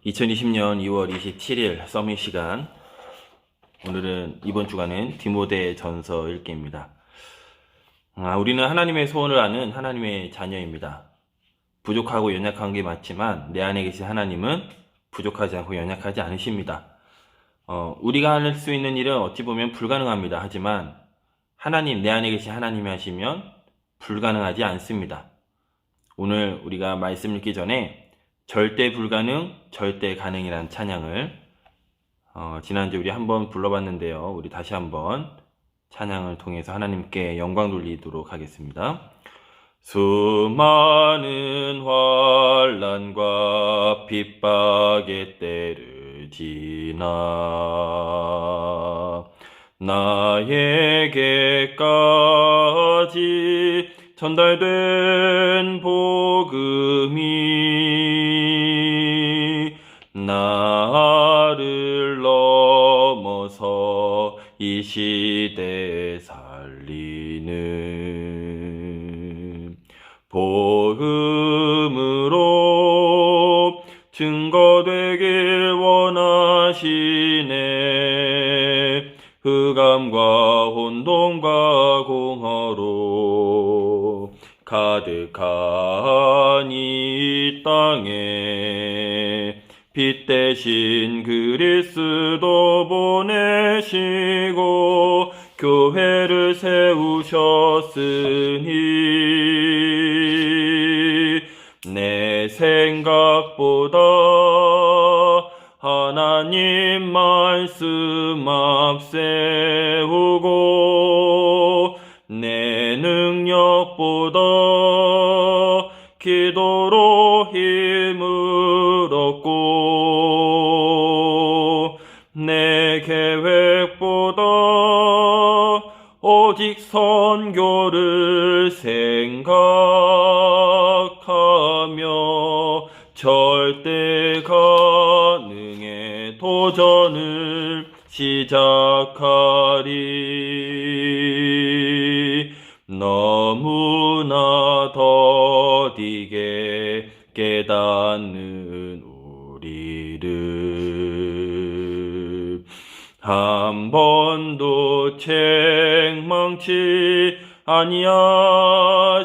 2020년 2월 27일 서밋 시간. 오늘은 이번 주간은 디모데 전서 읽기입니다. 우리는 하나님의 소원을 아는 하나님의 자녀입니다. 부족하고 연약한 게 맞지만 내 안에 계신 하나님은 부족하지 않고 연약하지 않으십니다. 우리가 할 수 있는 일은 어찌 보면 불가능합니다. 하지만 하나님, 내 안에 계신 하나님이 하시면 불가능하지 않습니다. 오늘 우리가 말씀 읽기 전에 절대 불가능, 절대 가능이란 찬양을 지난주에 우리 한번 불러봤는데요. 우리 다시 한번 찬양을 통해서 하나님께 영광 돌리도록 하겠습니다. 수많은 환난과 핍박의 때를 지나 나에게까지 전달된 복음이 나를 넘어서 이 시대에 살리는 복음으로 증거되길 원하시네. 흑암과 혼돈과 공허로 가득한 이 땅에 빛 대신 그리스도 보내시고 교회를 세우셨으니 내 생각보다 하나님 말씀 앞세우고 내 능력보다 기도로 힘을 얻고 내 계획보다 오직 선교를 생각하며 절대 가능의 도전을 시작하리. 너무나 더디게 깨닫는 우리를 한 번도 책망치 아니하시고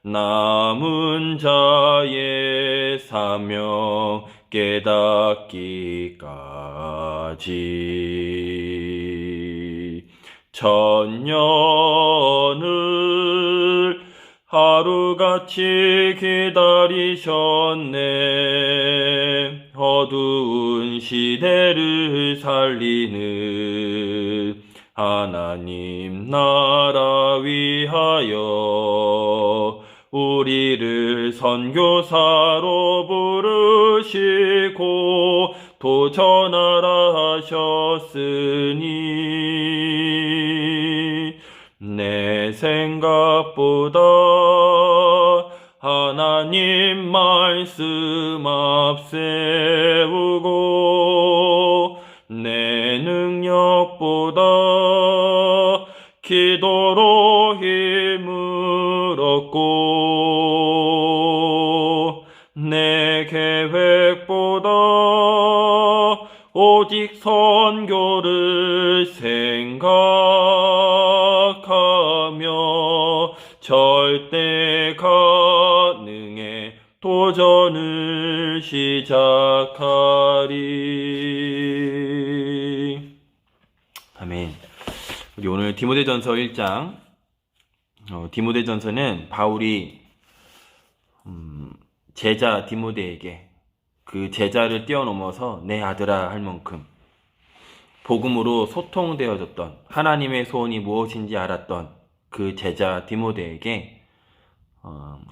남은 자의 사명 깨닫기까지 천년을 하루같이 기다리셨네. 어두운 시대를 살리는 하나님 나라 위하여 우리를 선교사로 부르시고 도전하라 하셨으니 내 생각보다 하나님 말씀 앞세우고 내 능력보다 기도로 힘을 얻고 내 계획보다 오직 선교를 생각하며 절대 가능의 도전을 시작하리. 아멘. 우리 오늘 디모데전서 1장. 디모데전서는 바울이 제자 디모데에게 그 제자를 뛰어넘어서 내 아들아 할 만큼 복음으로 소통되어졌던 하나님의 소원이 무엇인지 알았던 그 제자 디모데에게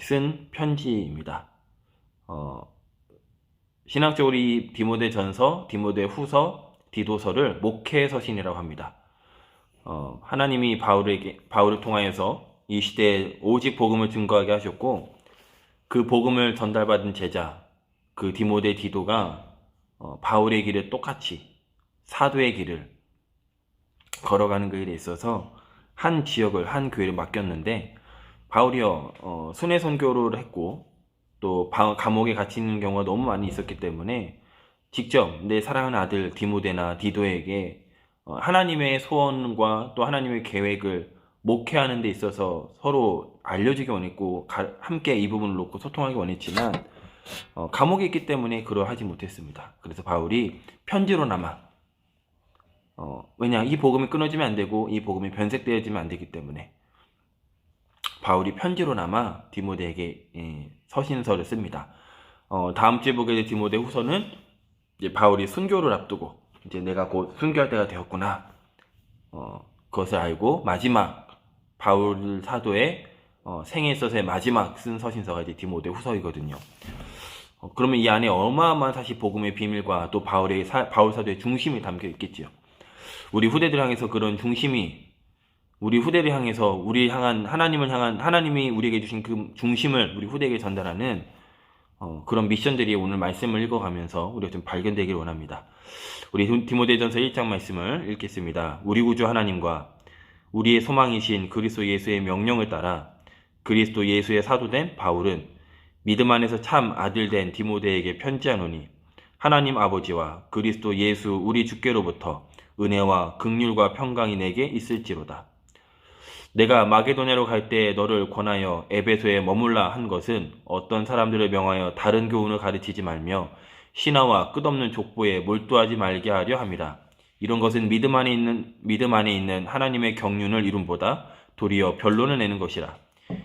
쓴 편지입니다. 신학적으로 이 디모데전서, 디모데후서, 디도서를 목회 서신이라고 합니다. 하나님이 바울을 통하여서 이 시대에 오직 복음을 증거하게 하셨고 그 복음을 전달받은 제자 그 디모데 디도가 바울의 길을 똑같이 사도의 길을 걸어가는 그 일에 있어서 한 지역을 한 교회를 맡겼는데 바울이요 순회 선교를 했고 또 감옥에 갇혀 있는 경우가 너무 많이 있었기 때문에 직접 내 사랑하는 아들 디모데나 디도에게 하나님의 소원과 또 하나님의 계획을 목회하는 데 있어서 서로 알려주기 원했고 함께 이 부분을 놓고 소통하기 원했지만 감옥에 있기 때문에 그러하지 못했습니다. 그래서 바울이 편지로나마 왜냐 이 복음이 끊어지면 안 되고 이 복음이 변색되어지면 안 되기 때문에 바울이 편지로나마 디모데에게 서신서를 씁니다. 다음 주에 보게 될 디모데 후서는 이제 바울이 순교를 앞두고 이제 내가 곧 순교할 때가 되었구나. 그것을 알고 마지막 바울 사도의 생에 있어서의 마지막 쓴 서신서가 이제 디모데 후서이거든요. 그러면 이 안에 어마어마한 사실 복음의 비밀과 또 바울 사도의 중심이 담겨 있겠지요. 우리 후대들 향해서 그런 중심이 우리 후대를 향해서 우리 향한 하나님을 향한 하나님이 우리에게 주신 그 중심을 우리 후대에게 전달하는 그런 미션들이 오늘 말씀을 읽어가면서 우리가 좀 발견되길 원합니다. 우리 디모데전서 1장 말씀을 읽겠습니다. 우리 구주 하나님과 우리의 소망이신 그리스도 예수의 명령을 따라 그리스도 예수의 사도된 바울은 믿음 안에서 참 아들된 디모데에게 편지하노니 하나님 아버지와 그리스도 예수 우리 주께로부터 은혜와 긍휼과 평강이 내게 있을지로다. 내가 마게도냐로 갈 때 너를 권하여 에베소에 머물라 한 것은 어떤 사람들을 명하여 다른 교훈을 가르치지 말며 신화와 끝없는 족보에 몰두하지 말게 하려 함이라. 이런 것은 믿음 안에 있는 하나님의 경륜을 이룸보다 도리어 변론을 내는 것이라.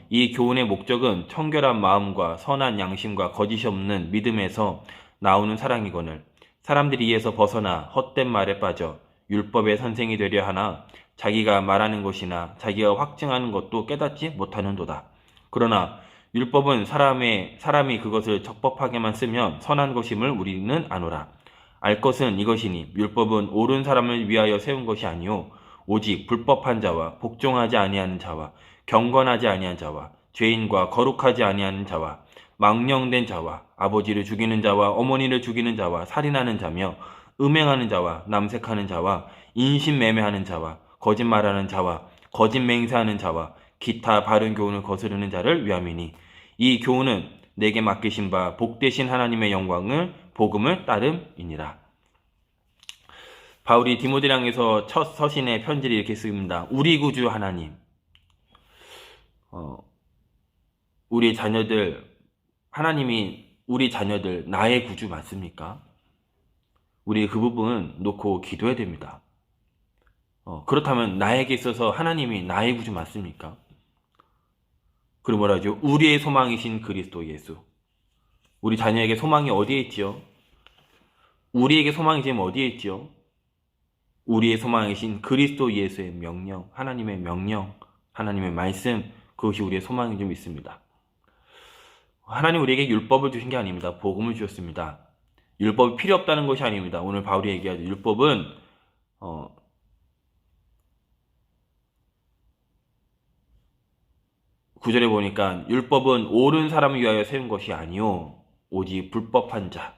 이 교훈의 목적은 청결한 마음과 선한 양심과 거짓이 없는 믿음에서 나오는 사랑이거늘 사람들이 이에서 벗어나 헛된 말에 빠져 율법의 선생이 되려 하나 자기가 말하는 것이나 자기가 확증하는 것도 깨닫지 못하는도다. 그러나 율법은 사람이 그것을 적법하게만 쓰면 선한 것임을 우리는 아노라. 알 것은 이것이니 율법은 옳은 사람을 위하여 세운 것이 아니요 오직 불법한 자와 복종하지 아니하는 자와 경건하지 아니한 자와 죄인과 거룩하지 아니하는 자와 망령된 자와 아버지를 죽이는 자와 어머니를 죽이는 자와 살인하는 자며 음행하는 자와 남색하는 자와 인신매매하는 자와 거짓말하는 자와 거짓 맹세하는 자와 기타 바른 교훈을 거스르는 자를 위함이니 이 교훈은 내게 맡기신 바 복되신 하나님의 영광을 복음을 따름이니라. 바울이 디모데를 향해서 첫 서신의 편지를 이렇게 씁니다. 우리 구주 하나님, 우리 자녀들, 하나님이 우리 자녀들 나의 구주 맞습니까? 우리 그 부분 놓고 기도해야 됩니다. 그렇다면 나에게 있어서 하나님이 나의 구주 맞습니까? 그리고 뭐라 하죠? 우리의 소망이신 그리스도 예수. 우리 자녀에게 소망이 어디에 있지요? 우리에게 소망이 지금 어디에 있지요? 우리의 소망이신 그리스도 예수의 명령, 하나님의 명령, 하나님의 말씀, 그것이 우리의 소망이 좀 있습니다. 하나님 우리에게 율법을 주신 게 아닙니다. 복음을 주셨습니다. 율법이 필요 없다는 것이 아닙니다. 오늘 바울이 얘기하죠. 율법은 9절에 보니까 율법은 옳은 사람을 위하여 세운 것이 아니요 오직 불법한 자.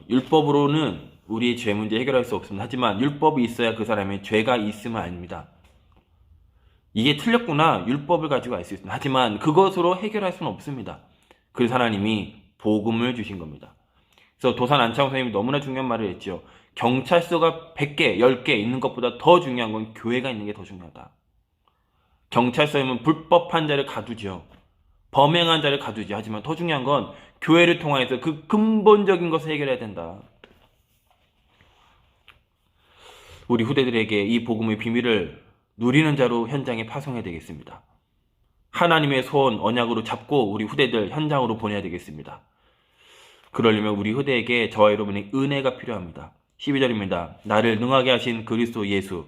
율법으로는 우리의 죄 문제 해결할 수 없습니다. 하지만 율법이 있어야 그 사람의 죄가 있음은 아닙니다. 이게 틀렸구나 율법을 가지고 알 수 있습니다. 하지만 그것으로 해결할 수는 없습니다. 그래서 하나님이 복음을 주신 겁니다. 그래서 도산 안창호 선생님이 너무나 중요한 말을 했죠. 경찰서가 100개, 10개 있는 것보다 더 중요한 건 교회가 있는 게 더 중요하다. 경찰서에는 불법한 자를 가두죠. 범행한 자를 가두죠. 하지만 더 중요한 건 교회를 통해서 그 근본적인 것을 해결해야 된다. 우리 후대들에게 이 복음의 비밀을 누리는 자로 현장에 파송해야 되겠습니다. 하나님의 소원, 언약으로 잡고 우리 후대들 현장으로 보내야 되겠습니다. 그러려면 우리 후대에게 저와 여러분의 은혜가 필요합니다. 12절입니다. 나를 능하게 하신 그리스도 예수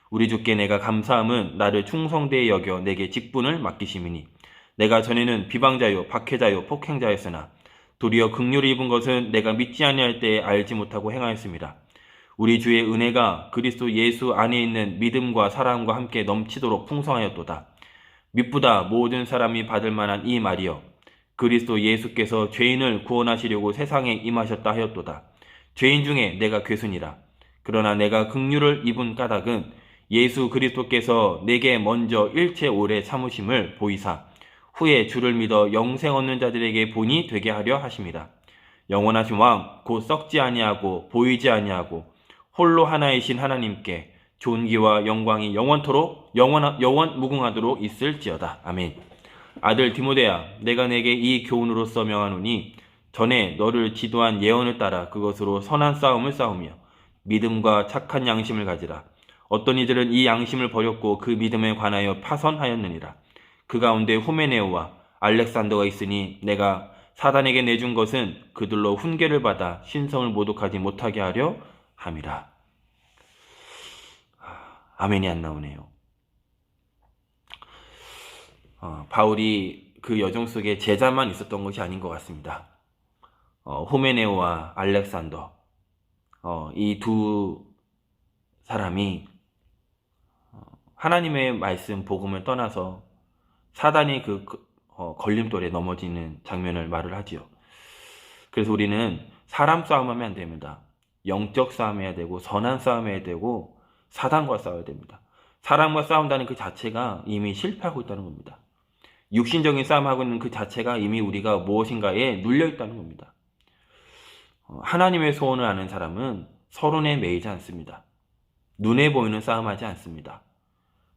우리 주께 내가 감사함은 나를 충성되이 여겨 내게 직분을 맡기심이니 내가 전에는 비방자요 박해자요 폭행자였으나 도리어 긍휼을 입은 것은 내가 믿지 아니할 때에 알지 못하고 행하였습니다. 우리 주의 은혜가 그리스도 예수 안에 있는 믿음과 사랑과 함께 넘치도록 풍성하였도다. 믿보다 모든 사람이 받을 만한 이 말이여 그리스도 예수께서 죄인을 구원하시려고 세상에 임하셨다 하였도다. 죄인 중에 내가 괴순이라. 그러나 내가 긍휼을 입은 까닭은 예수 그리스도께서 내게 먼저 일체 오래 참으심을 보이사 후에 주를 믿어 영생 얻는 자들에게 본이 되게 하려 하심이라. 영원하신 왕 곧 썩지 아니하고 보이지 아니하고 홀로 하나이신 하나님께 존귀와 영광이 영원토록 영원 무궁하도록 있을지어다. 아멘. 아들 디모데야, 내가 내게 이 교훈으로서 명하노니 전에 너를 지도한 예언을 따라 그것으로 선한 싸움을 싸우며 믿음과 착한 양심을 가지라. 어떤 이들은 이 양심을 버렸고 그 믿음에 관하여 파선하였느니라. 그 가운데 후메네오와 알렉산더가 있으니 내가 사단에게 내준 것은 그들로 훈계를 받아 신성을 모독하지 못하게 하려 함이라. 아멘이 안 나오네요. 바울이 그 여정 속에 제자만 있었던 것이 아닌 것 같습니다. 후메네오와 알렉산더, 이 두 사람이 하나님의 말씀 복음을 떠나서 사단의 그 걸림돌에 넘어지는 장면을 말을 하지요. 그래서 우리는 사람 싸움하면 안 됩니다. 영적 싸움해야 되고 선한 싸움해야 되고 사단과 싸워야 됩니다. 사람과 싸운다는 그 자체가 이미 실패하고 있다는 겁니다. 육신적인 싸움하고 있는 그 자체가 이미 우리가 무엇인가에 눌려 있다는 겁니다. 하나님의 소원을 아는 사람은 서론에 매이지 않습니다. 눈에 보이는 싸움하지 않습니다.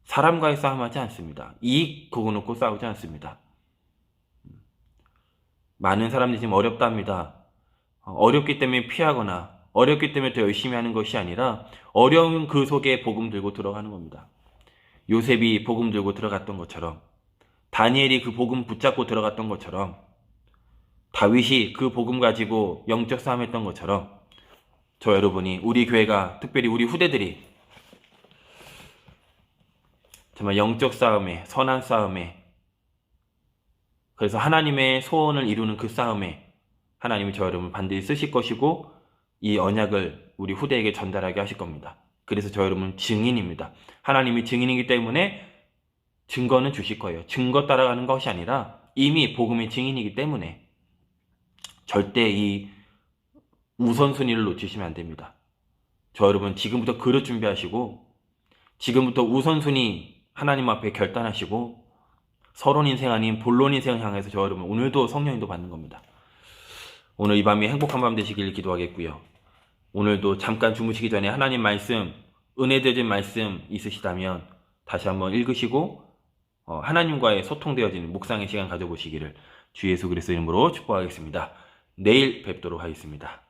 사람과의 싸움하지 않습니다. 이익 그거놓고 싸우지 않습니다. 많은 사람들이 지금 어렵답니다. 어렵기 때문에 피하거나 어렵기 때문에 더 열심히 하는 것이 아니라 어려운 그 속에 복음 들고 들어가는 겁니다. 요셉이 복음 들고 들어갔던 것처럼, 다니엘이 그 복음 붙잡고 들어갔던 것처럼, 다윗이 그 복음 가지고 영적 싸움했던 것처럼, 저 여러분이, 우리 교회가, 특별히 우리 후대들이 정말 영적 싸움에, 선한 싸움에, 그래서 하나님의 소원을 이루는 그 싸움에 하나님이 저 여러분 반드시 쓰실 것이고 이 언약을 우리 후대에게 전달하게 하실 겁니다. 그래서 저 여러분 증인입니다. 하나님이 증인이기 때문에 증거는 주실 거예요. 증거 따라가는 것이 아니라 이미 복음의 증인이기 때문에 절대 이 우선순위를 놓치시면 안 됩니다. 저 여러분 지금부터 그릇 준비하시고 지금부터 우선순위 하나님 앞에 결단하시고 서론 인생 아닌 본론 인생을 향해서 저 여러분 오늘도 성령인도 받는 겁니다. 오늘 이 밤이 행복한 밤 되시길 기도하겠고요. 오늘도 잠깐 주무시기 전에 하나님 말씀, 은혜 되진 말씀 있으시다면 다시 한번 읽으시고 하나님과의 소통되어지는 묵상의 시간 가져보시기를 주 예수 그리스도 이름으로 축복하겠습니다. 내일 뵙도록 하겠습니다.